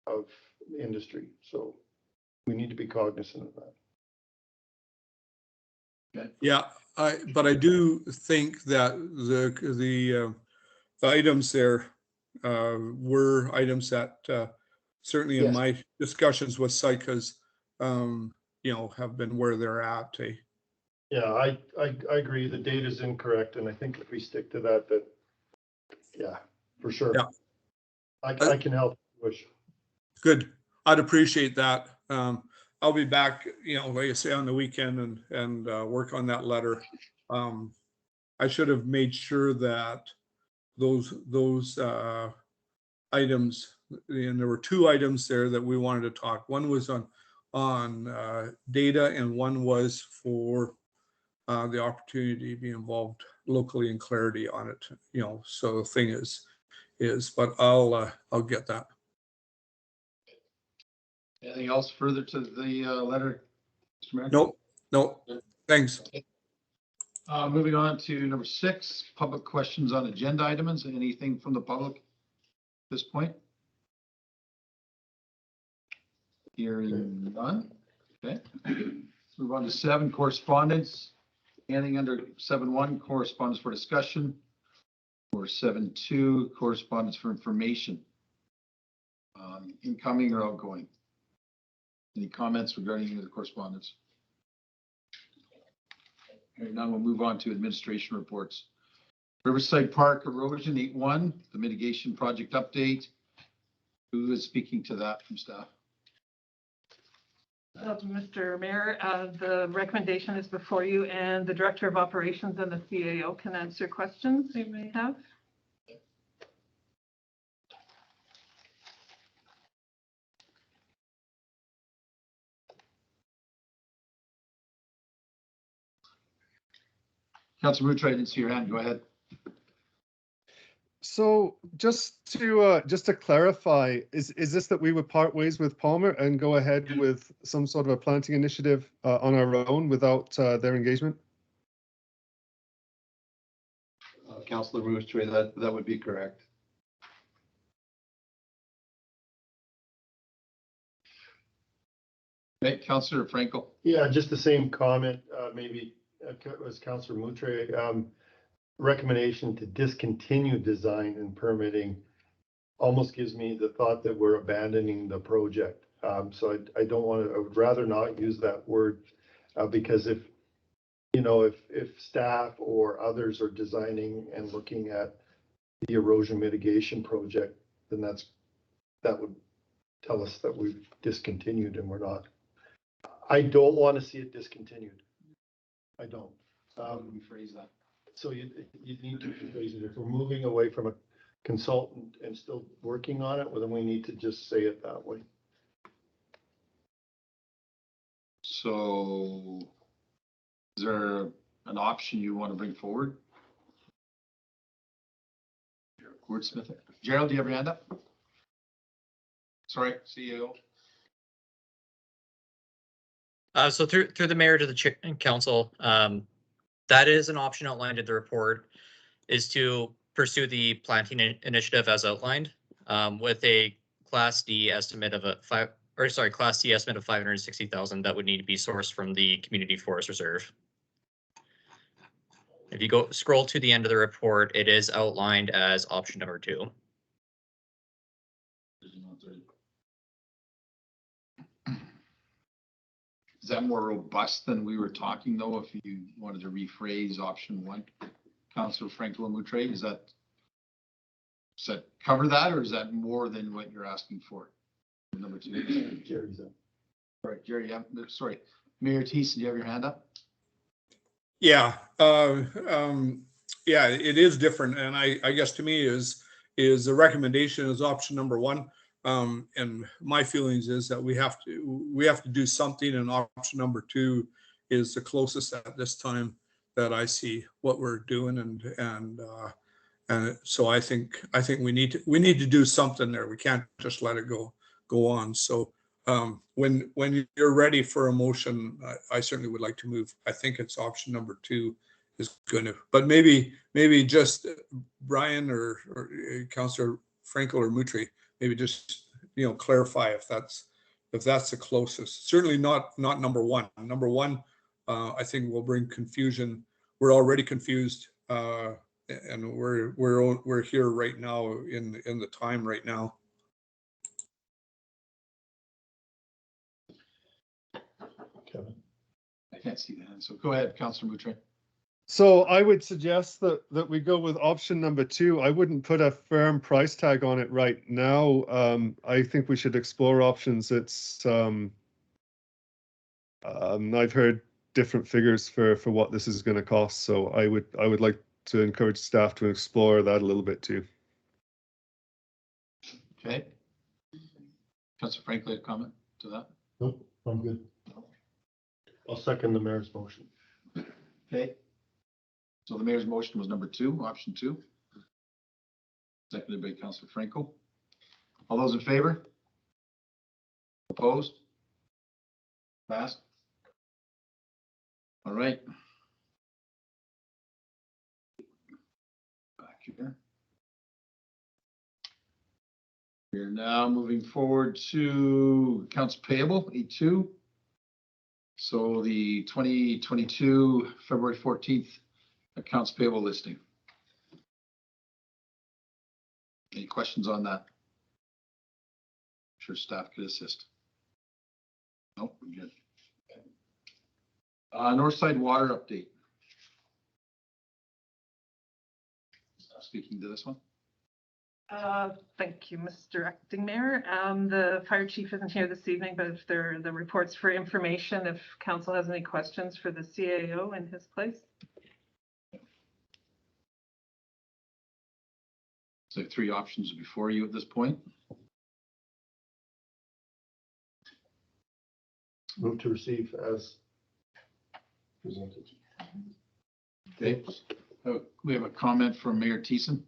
of industry. So we need to be cognizant of that. Yeah, but I do think that the items there were items that certainly in Yes. my discussions with SICAs, you know, have been where they're at. Yeah, I agree. The data is incorrect, and I think if we stick to that, yeah, for sure. Yeah. I can help push. Good. I'd appreciate that. I'll be back, you know, like I say, on the weekend and work on that letter. I should have made sure that those items, and there were 2 items there that we wanted to talk. One was on data, and one was for the opportunity to be involved locally in clarity on it. You know, so the thing is, but I'll get that. Anything else further to the letter, Mr. Mayor? Nope. Thanks. Moving on to number 6, public questions on agenda items. Anything from the public at this point? Hearing none. Okay. Let's move on to 7, correspondence. Anything under 7.1, correspondence for discussion, or 7.2, correspondence for information. Incoming or outgoing? Any comments regarding the correspondence? Hearing none, we'll move on to administration reports. Riverside Park erosion 8.1, the mitigation project update. Who is speaking to that from staff? Mr. Mayor, the recommendation is before you, and the Director of Operations and the CAO can answer questions you may have. Councilor Moutre, I didn't see your hand. Go ahead. So just to clarify, is this that we would part ways with Palmer and go ahead with some sort of a planting initiative on our own without their engagement? Councillor Moutre, that would be correct. Okay, Councilor Franco. Yeah, just the same comment, maybe as Councillor Moutre, recommendation to discontinue design and permitting almost gives me the thought that we're abandoning the project. So I don't want to, I would rather not use that word because if, you know, if staff or others are designing and looking at the erosion mitigation project, then that would tell us that we've discontinued and we're not. I don't want to see it discontinued. I don't. Rephrase that. So you need to rephrase it. If we're moving away from consultant and still working on it, or then we need to just say it that way? So is there an option you want to bring forward? Wordsmith it. Gerald, do you have your hand up? Sorry, CEO. So through the mayor to the council, that is an option outlined in the report, is to pursue the planting initiative as outlined, with a Class D estimate of Class C estimate of 560,000 that would need to be sourced from the Community Forest Reserve. If you scroll to the end of the report, it is outlined as option number 2. Is that more robust than we were talking, though, if you wanted to rephrase option 1? Councillor Franco Moutre, does that cover that, or is that more than what you're asking for? Number 2. Jerry's up. All right, Jerry, sorry. Mayor Thiessen, do you have your hand up? Yeah, yeah, it is different, and I guess to me is the recommendation is option number 1. And my feelings is that we have to do something, and option number 2 is the closest at this time that I see what we're doing, and so I think we need to do something there. We can't just let it go on. So when you're ready for a motion, I certainly would like to move. I think it's option number 2 is going to, but maybe just Brian or Councillor Frankel or Moutre, maybe just, clarify if that's the closest. Certainly not number 1. Number 1, I think will bring confusion. We're already confused, and we're here right now in the time right now. Kevin. I can't see that. So go ahead, Councillor Moutre. So I would suggest that we go with option number 2. I wouldn't put a firm price tag on it right now. I think we should explore options. It's I've heard different figures for what this is going to cost. So I would like to encourage staff to explore that a little bit too. Okay. Councillor Franklin, comment to that? Nope, I'm good. I'll second the mayor's motion. Okay. So the mayor's motion was number 2, option 2. Seconded by Councillor Franco. All those in favor? Opposed? Passed? All right. Back here. We're now moving forward to accounts payable, E2. So the 2022 February 14th accounts payable listing. Any questions on that? I'm sure staff could assist. Nope, we're good. Northside water update. Speaking to this one. Thank you, Mr. Acting Mayor. The fire chief isn't here this evening, but if there are the reports for information, if council has any questions for the CAO in his place. So 3 options before you at this point. Move to receive as presented. Okay. We have a comment from Mayor Thiessen.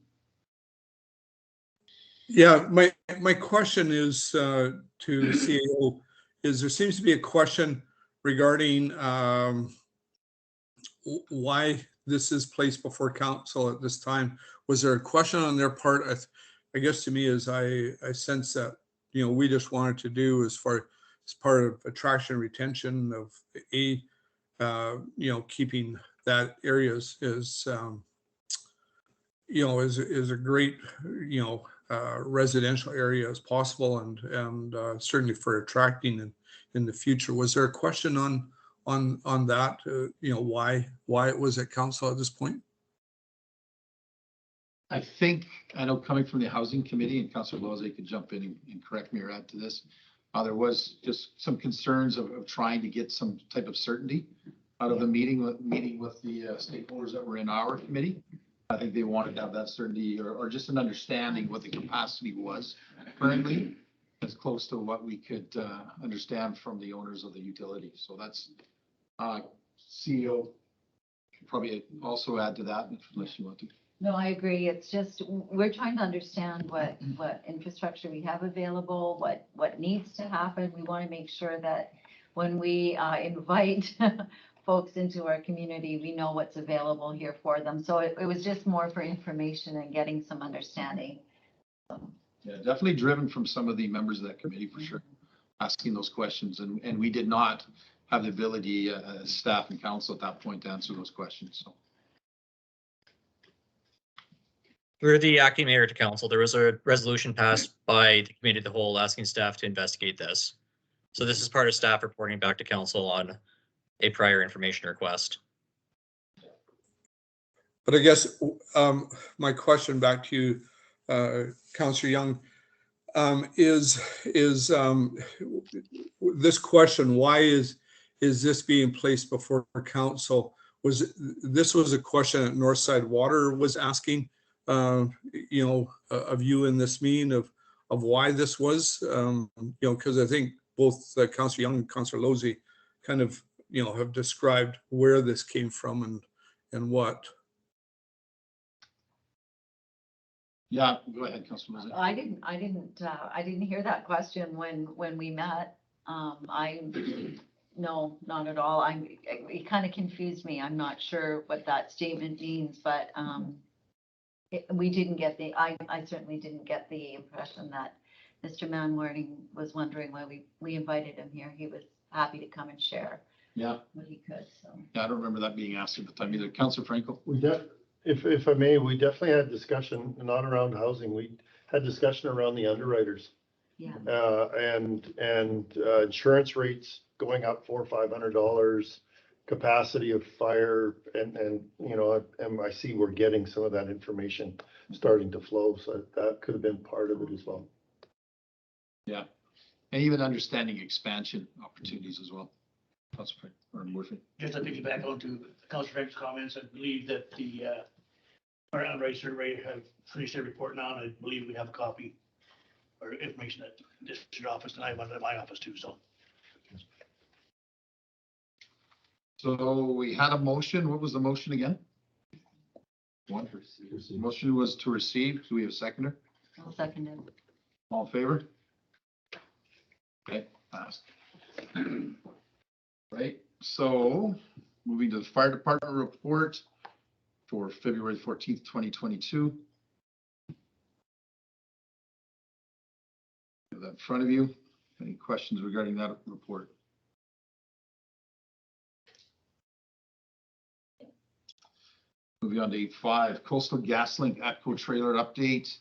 Yeah, my question is to CEO is there seems to be a question regarding why this is placed before council at this time. Was there a question on their part? I guess to me is I sense that we just wanted to do as part of attraction and retention of keeping that area is a great residential area as possible, and certainly for attracting in the future. Was there a question on that? Why it was at council at this point? I know coming from the housing committee, and Councillor Lozay could jump in and correct me or add to this. There was just some concerns of trying to get some type of certainty out of the meeting with the stakeholders that were in our committee. I think they wanted to have that certainty or just an understanding what the capacity was currently, as close to what we could understand from the owners of the utility. So that's CEO could probably also add to that unless you want to. No, I agree. It's just, we're trying to understand what infrastructure we have available, what needs to happen. We want to make sure that when we invite folks into our community, we know what's available here for them. So it was just more for information and getting some understanding. So. Yeah, definitely driven from some of the members of that committee for sure, asking those questions. And we did not have the ability, staff and council at that point to answer those questions. So. Through the acting mayor to council, there was a resolution passed by the committee of the whole asking staff to investigate this. So this is part of staff reporting back to council on a prior information request. But I guess my question back to you, Councillor Young, is this question, why is this being placed before council? This was a question that Northside Water was asking, you know, of you in this meeting of why this was, you know, because I think both Councillor Young and Councillor Losey kind of, you know, have described where this came from and what. Yeah, go ahead, Councillor Losey. I didn't hear that question when we met. No, not at all. It kind of confused me. I'm not sure what that statement means, but we didn't get I certainly didn't get the impression that Mr. Manwaring was wondering why we invited him here. He was happy to come and share. Yeah. What he could, so. Yeah, I don't remember that being asked at the time either. Councillor Franco. If I may, we definitely had discussion, not around housing. We had discussion around the underwriters. Yeah. And insurance rates going up $400 or $500, capacity of fire, and you know, and I see we're getting some of that information starting to flow, so that could have been part of it as well. Yeah, and even understanding expansion opportunities as well. Councillor Murphy. Just to piggyback on to Councillor Frank's comments, I believe that our underwriter survey have finished their report now, and I believe we have a copy or information at the district office tonight, but at my office too, so. So we had a motion. What was the motion again? One. Motion was to receive. Do we have a seconder? I'll second it. All in favor? Okay, passed. Right, so moving to the fire department report for February 14th, 2022. Have that in front of you. Any questions regarding that report? Moving on to 8.5, Coastal GasLink ATCO trailer update.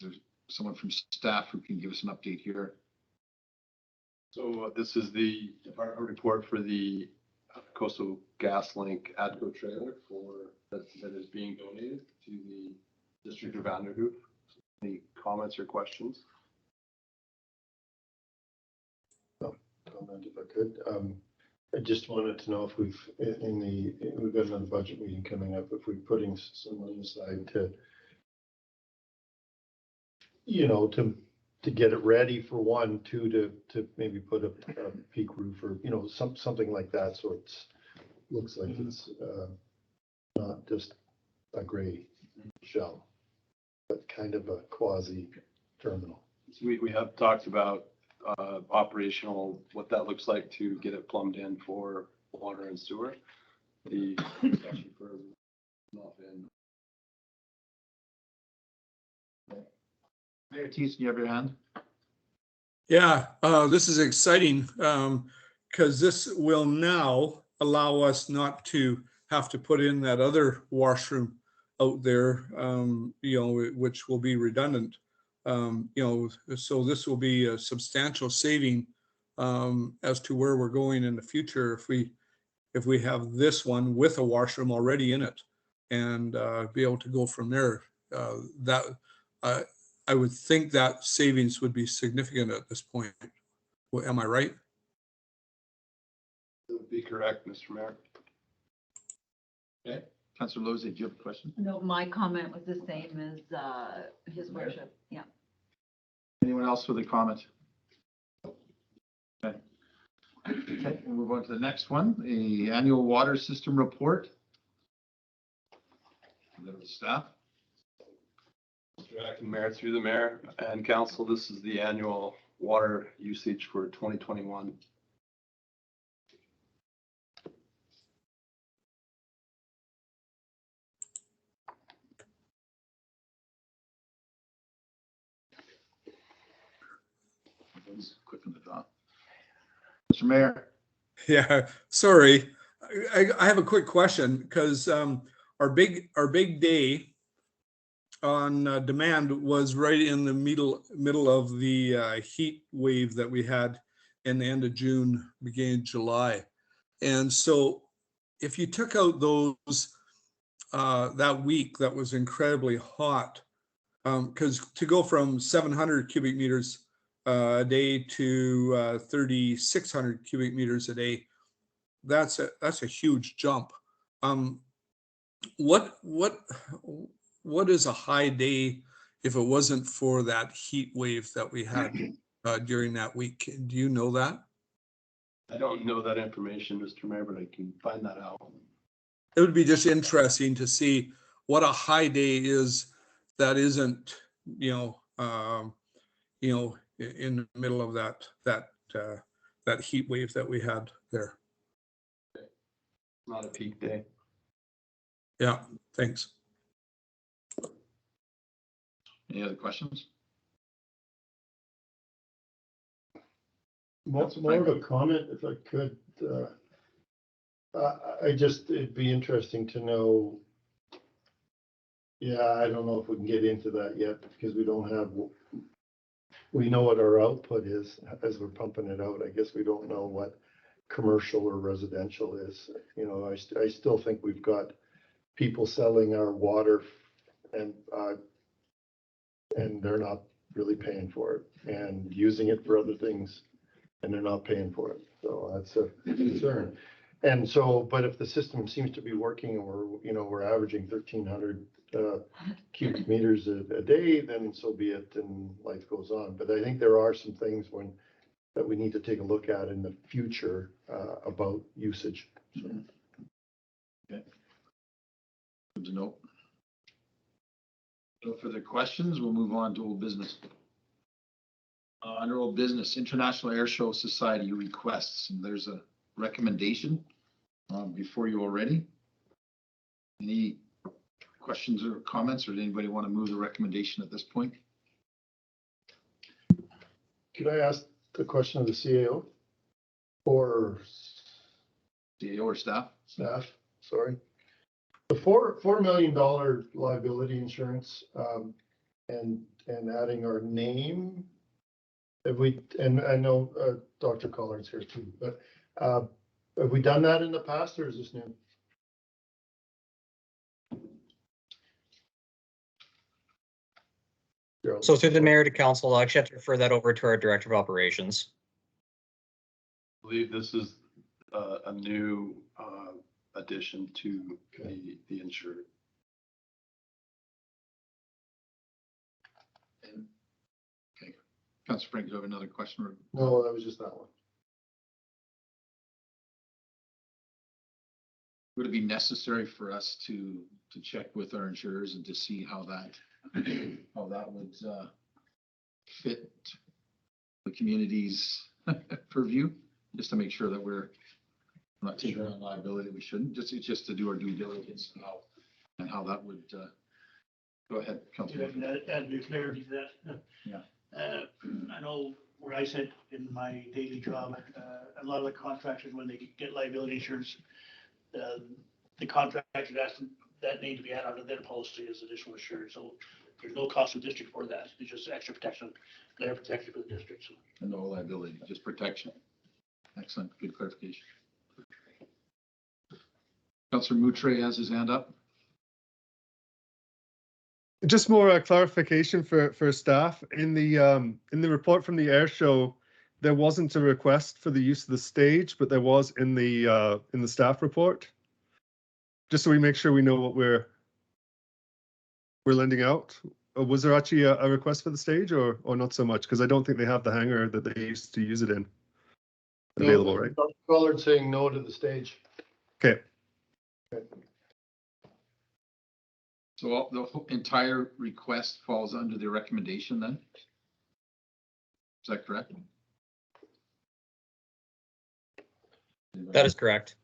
There's someone from staff who can give us an update here. So this is the department report for the Coastal GasLink ATCO trailer that is being donated to the district of Vanderhoof. Any comments or questions? Comment if I could. I just wanted to know if we've got another budget meeting coming up, if we're putting some money aside to, you know, to get it ready for one, two, to maybe put a peak roof or, you know, something like that. So it's looks like it's not just a gray shell, but kind of a quasi terminal. So we have talked about operational, what that looks like to get it plumbed in for water and sewer. The actually for not been. Mayor Teese, you have your hand? Yeah, this is exciting because this will now allow us not to have to put in that other washroom out there, you know, which will be redundant. You know, so this will be a substantial saving as to where we're going in the future if we have this one with a washroom already in it and be able to go from there. I would think that savings would be significant at this point. Well, am I right? That would be correct, Mr. Mayor. Okay, Councillor Lozey, do you have a question? No, my comment was the same as his worship. Yeah. Anyone else with a comment? Okay. Okay, we'll move on to the next one, the annual water system report. Staff. Mr. Acting Mayor, through the mayor and council, this is the annual water usage for 2021. Quick on the draw. Mr. Mayor. Yeah, sorry. I have a quick question because our big day on demand was right in the middle of the heat wave that we had in the end of June, beginning of July. And so if you took out those that week that was incredibly hot, because to go from 700 cubic meters a day to 3,600 cubic meters a day, that's a huge jump. What is a high day if it wasn't for that heat wave that we had during that week? Do you know that? I don't know that information, Mr. Mayor, but I can find that out. It would be just interesting to see what a high day is that isn't, in the middle of that heat wave that we had there. Not a peak day. Yeah, thanks. Any other questions? More of a comment, if I could. It'd be interesting to know. Yeah, I don't know if we can get into that yet because we know what our output is as we're pumping it out. I guess we don't know what commercial or residential is. I still think we've got people selling our water and they're not really paying for it and using it for other things and they're not paying for it. So that's a concern. And so, but if the system seems to be working and we're averaging 1,300 cubic meters a day, then so be it and life goes on. But I think there are some things that we need to take a look at in the future about usage. So. Okay. Good to know. No further questions. We'll move on to old business. Under old business, International Airshow Society requests, and there's a recommendation before you already. Any questions or comments, or does anybody want to move the recommendation at this point? Could I ask the question of the CAO or CAO or staff? Staff, sorry. The $4 million liability insurance and adding our name. And I know Dr. Collard's here too, but have we done that in the past or is this new? So through the mayor to council, I actually have to refer that over to our director of operations. I believe this is a new addition to the insured. Okay. Councilor Frank, do you have another question? Or? No, that was just that one. Would it be necessary for us to check with our insurers and to see how that would fit the community's purview, just to make sure that we're not taking on liability we shouldn't. Just to do our due diligence and how that would go ahead, Councilor. Add new clarity to that. Yeah. I know where I sit in my daily job, a lot of the contractors, when they get liability insurance, the contractor asks them that name to be added onto their policy as additional insurance. So there's no cost to the district for that. It's just extra protection, layer protection for the district. So. And no liability, just protection. Excellent, good clarification. Councilor Moutre has his hand up. Just more clarification for staff. In the report from the air show, there wasn't a request for the use of the stage, but there was in the staff report. just so we make sure we know what we're lending out. Was there actually a request for the stage or not so much? Because I don't think they have the hangar that they used to use it in available, right? Colored saying no to the stage. Okay. So the entire request falls under the recommendation then? Is that correct? That is correct.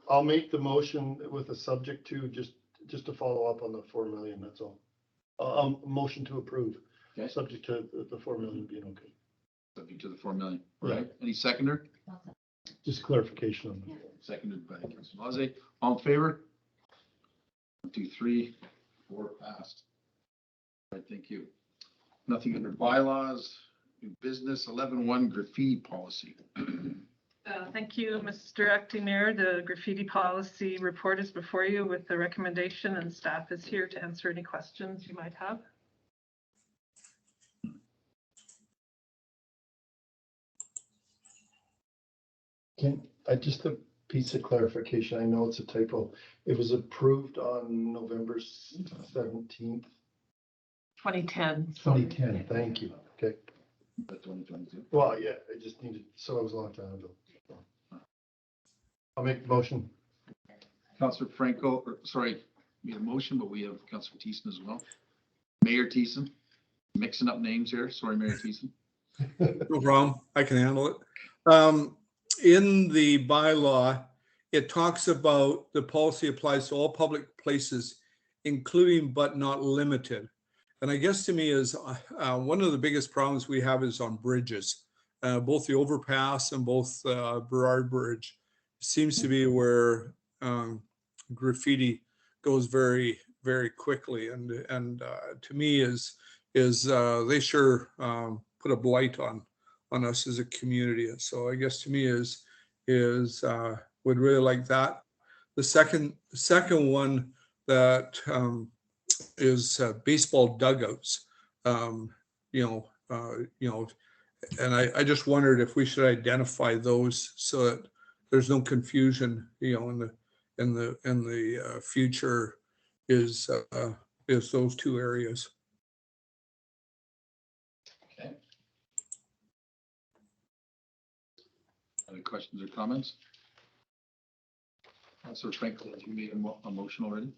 I'll make the motion with a subject to just to follow up on the 4 million, that's all. Motion to approve, Okay. subject to the 4 million being okay. Subject to the 4 million. Yeah. Right. Any seconder? Just clarification on that. Seconded by Councilor Lozay. All in favor? 1, 2, 3, 4 passed. All right, thank you. Nothing under bylaws, new business, 11.1 graffiti policy. Thank you, Mr. Acting Mayor. The graffiti policy report is before you with the recommendation, and staff is here to answer any questions you might have. Just a piece of clarification. I know it's a typo. It was approved on November 17th, 2010. 2010. Thank you. Okay. But 2022. Well, yeah, I just needed, so it was a long time ago. I'll make the motion. Councilor Franco, we had a motion, but we have Councilor Thiessen as well. Mayor Thiessen, mixing up names here. Sorry, Mayor Thiessen. No problem. I can handle it. In the bylaw, it talks about the policy applies to all public places, including but not limited. And I guess to me is one of the biggest problems we have is on bridges, both the overpass and both Burrard Bridge. Seems to be where graffiti goes very, very quickly, and to me is they sure put a blight on us as a community. So I guess to me is would really like that. The second one that is baseball dugouts. And I just wondered if we should identify those so that there's no confusion, in the future is those two areas. Okay. Other questions or comments? Councilor Franco, have you made a motion already?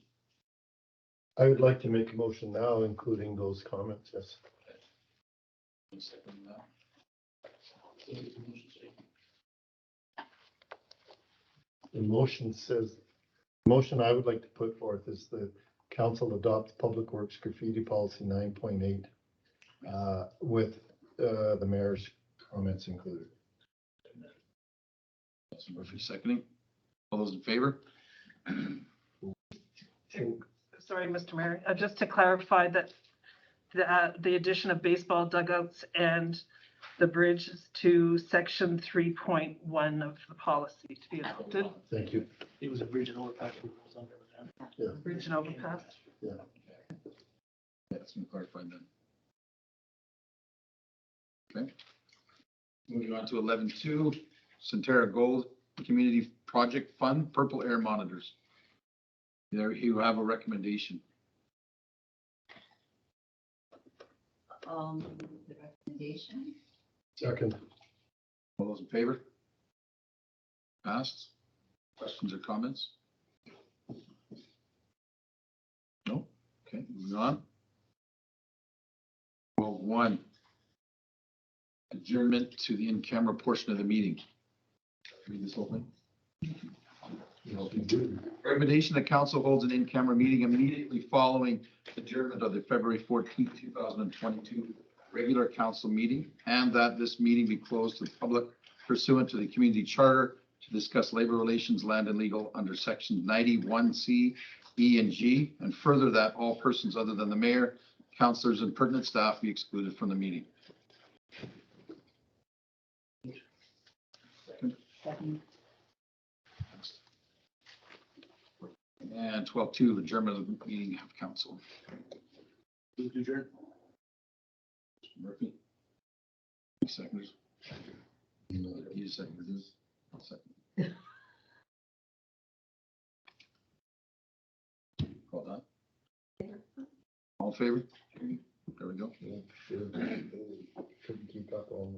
I would like to make a motion now, including those comments, yes. One second now. The motion I would like to put forth is the council adopts Public Works Graffiti Policy 9.8 with the mayor's comments included. Councilor Murphy seconding. All those in favor? Sorry, Mr. Mayor, just to clarify that the addition of baseball dugouts and the bridge to section 3.1 of the policy to be adopted. Thank you. It was a bridge and overpass. Yeah. Bridge and overpass. Yeah. That's been clarified then. Okay. Moving on to 11.2, Centerra Gold Community Project Fund, Purple Air Monitors. There you have a recommendation. The recommendation. Second. All those in favor? Passed. Questions or comments? No? Okay, moving on. 12.1. Adjournment to the in-camera portion of the meeting. Read this whole thing. Recommendation that council holds an in-camera meeting immediately following adjournment of the February 14th, 2022 regular council meeting, and that this meeting be closed to the public pursuant to the community charter to discuss labor relations, land and legal under sections 91C, E and G, and further that all persons other than the mayor, councilors and pertinent staff be excluded from the meeting. Second. And 12.2, adjournment of the meeting of council. Mr. Murphy. Seconds. You seconded this. I'll second. favor? There we go. Couldn't keep up on,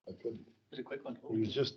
I couldn't. It's a quick one. He was just